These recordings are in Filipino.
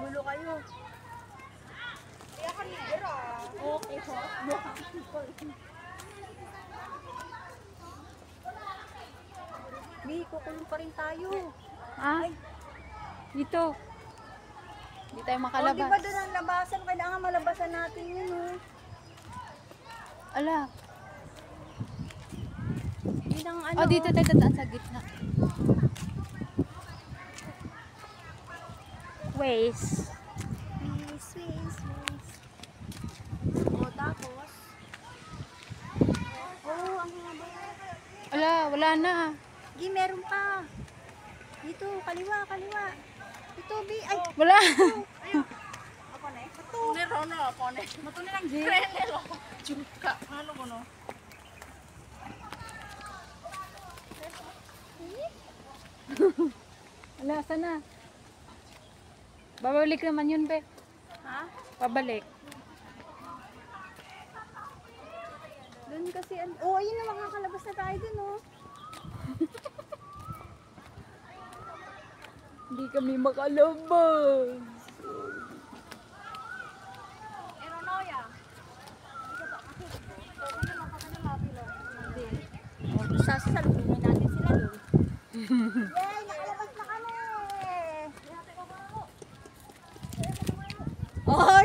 Gulo kayo. Kaya ka nira. Okay ho. Bi, kukulong pa rin tayo. Ah? Dito. Hindi tayo O, makalabas. di ba doon ang labasan? Kailangan malabasan natin yun, oh. Ala. Yun ang ano. Oh, dito tayo dadaan sa gitna. Ways. Swiss. O, tapos. Oh, ang haba. Ala, wala na. Gi, meron pa. Dito, kaliwa. Ito, Bi. Ay, Wala. ako na eh. Nero no, ako na. Mato na lang, Gi. Nero. Juka. Ano mo no? Ala, sana. Babalik naman yun, be. Ha? Babalik. Doon kasi, oh, ayun na, makakalabas na tayo dun, oh. Hindi kami makalabas. Eronoya. Sasalubungin natin sila doon. Yay! Nakalabas na kami! Oh,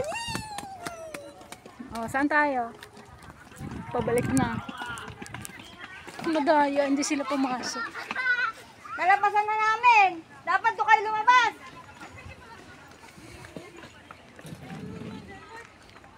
Oh, saan tayo? Pabalik na. Madaya, hindi sila pumasok. nalabasan na namin! Dapat to kayo lumabas!